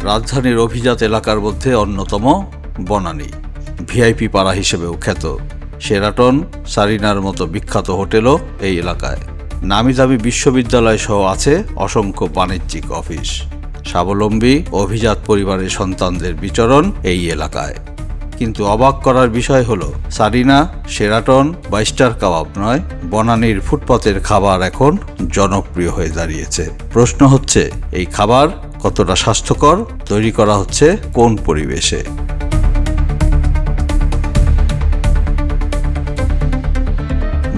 রাজধানীর অভিজাত এলাকার মধ্যে অন্যতম বনানী, ভিআইপি পাড়া হিসেবেও খ্যাত। শেরাটন, সারিনার মতো বিখ্যাত হোটেলও এই এলাকায়। নামিদামি বিশ্ববিদ্যালয় সহ আছে অসংখ্য বাণিজ্যিক অফিস। স্বাবলম্বী অভিজাত পরিবারের সন্তানদের বিচরণ এই এলাকায়। কিন্তু অবাক করার বিষয় হলো, সারিনা, শেরাটন বা স্টার কাবাব নয়, বনানীর ফুটপাতের খাবার এখন জনপ্রিয় হয়ে দাঁড়িয়েছে। প্রশ্ন হচ্ছে, এই খাবার কতটা স্বাস্থ্যকর, তৈরি করা হচ্ছে কোন পরিবেশে?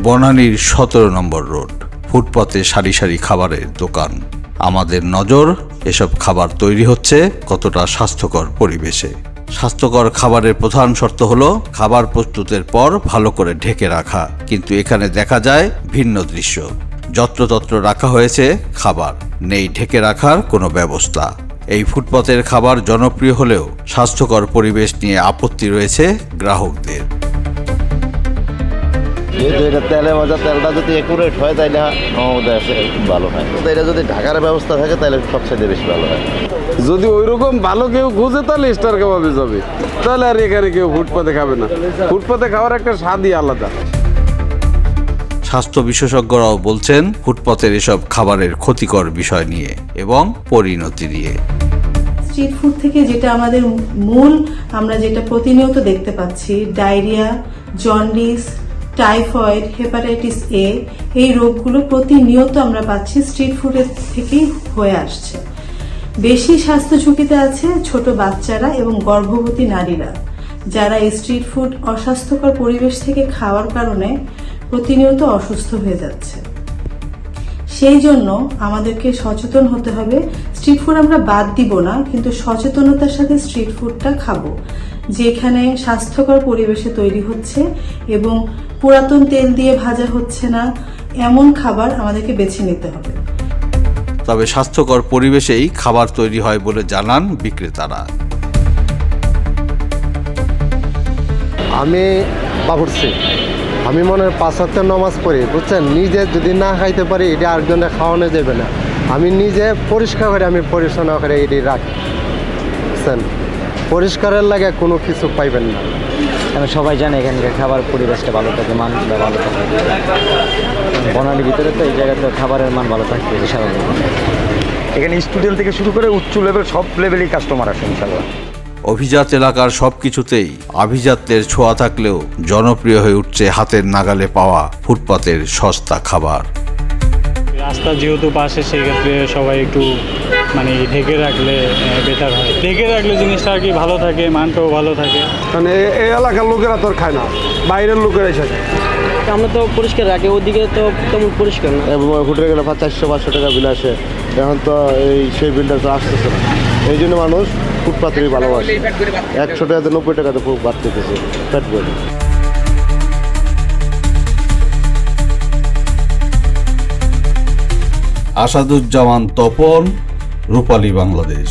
বনানীর 17 নম্বর রোড, ফুটপাতে সারি সারি খাবারের দোকান। আমাদের নজর, এসব খাবার তৈরি হচ্ছে কতটা স্বাস্থ্যকর পরিবেশে। স্বাস্থ্যকর খাবারের প্রধান শর্ত হলো খাবার প্রস্তুতের পর ভালো করে ঢেকে রাখা। কিন্তু এখানে দেখা যায় ভিন্ন দৃশ্য। যত্রতত্র রাখা হয়েছে খাবার, নেই ঢেকে রাখার কোনো ব্যবস্থা। এই ফুটপাতের খাবার জনপ্রিয় হলেও স্বাস্থ্যকর পরিবেশ নিয়ে আপত্তি রয়েছে গ্রাহকদের। যেহেতু এটা তেলে ভাজা, তেলটা যদি একুরেট হয় তাহলে আমাদের খুব ভালো হয়। তো এটা যদি ঢাকার ব্যবস্থা থাকে তাহলে সবচেয়ে বেশি ভালো হয়। যদি ওইরকম ভালো কেউ খুঁজে তাহলে স্টার কাবাবে যাবে, তাহলে আর এখানে কেউ ফুটপাতে খাবে না। ফুটপাতে খাওয়ার একটা স্বাদই আলাদা। স্বাস্থ্য বিশেষজ্ঞরাও বলছেন ফুটপাতের এসব খাবারের ক্ষতিকর বিষয় নিয়ে এবং পরিণতি নিয়ে। স্ট্রিট ফুড থেকে যেটা আমাদের মূল, আমরা যেটা প্রতিনিয়ত দেখতে পাচ্ছি, diarrhoea, jaundice, typhoid, hepatitis A, এই রোগগুলো প্রতিনিয়ত আমরা পাচ্ছি স্ট্রিট ফুডের থেকেই হয়ে আসছে। বেশি স্বাস্থ্য ঝুঁকিতে আছে ছোট বাচ্চারা এবং গর্ভবতী নারীরা, যারা এই স্ট্রিট ফুড অস্বাস্থ্যকর পরিবেশ থেকে খাওয়ার কারণে প্রতিনিয়ত অসুস্থ হয়ে যাচ্ছে। সেই জন্য আমাদেরকে সচেতন হতে হবে। স্ট্রিট ফুড আমরা বাদ দিব না, কিন্তু সচেতনতার সাথে স্ট্রিট ফুডটা খাবো, যেখানে স্বাস্থ্যকর পরিবেশে তৈরি হচ্ছে এবং পুরাতন তেল দিয়ে ভাজা হচ্ছে না, এমন খাবার আমাদেরকে বেছে নিতে হবে। তবে স্বাস্থ্যকর পরিবেশেই খাবার তৈরি হয় বলে জানান বিক্রেতারা। আমি বাবুর্চি, আমি মনে হয় 5 ওয়াক্ত নামাজ পড়ি, বুঝছেন। নিজে যদি না খাইতে পারি, এটা আরেকজনের খাওয়ানো যাবে না। আমি নিজে পরিষ্কার করে, আমি পরিচ্ছন্ন করে এটি রাখি, বুঝছেন। পরিষ্কারের লাগে কোনো কিছু পাইবেন না। কারণ সবাই জানে এখানকার খাবার পরিবেশটা ভালো থাকে, মানটা ভালো থাকে। বনানীর ভিতরে তো এই জায়গাতে খাবারের মান ভালো থাকতে স্বাভাবিক। এখানে স্টুডেন্ট থেকে শুরু করে উচ্চ লেভেল সব লেভেলই কাস্টমার আসে ইনশাআল্লাহ। অভিজাত এলাকার সবকিছুতেই আভিজাত্যের ছোঁয়া থাকলেও জনপ্রিয় হয়ে উঠছে হাতের নাগালে পাওয়া ফুটপাতের সস্তা খাবার। রাস্তা যেহেতু পাশে, সেক্ষেত্রে সবাই একটু ঢেকে রাখলে বেটার হয়। ঢেকে রাখলে জিনিসটা আর কি ভালো থাকে, মানটাও ভালো থাকে। মানে এই এলাকার লোকেরা তো খায় না, বাইরের লোকেরা এসে খায়। আমরা তো পরিষ্কার রাখি, ওদিকে তো তেমন পরিষ্কার না। হোটেলে গেলে 400-500 টাকা বিল আসে, এখন তো সেই বিলটা তো আসতেছে না। এই জন্য মানুষ ফুটপাতেরই ভালোবাসে। 100 টাকাতে 90 টাকাতে বাড়তেছে পেট ভরে। আসাদুজ্জামান তপন, রূপালী বাংলাদেশ।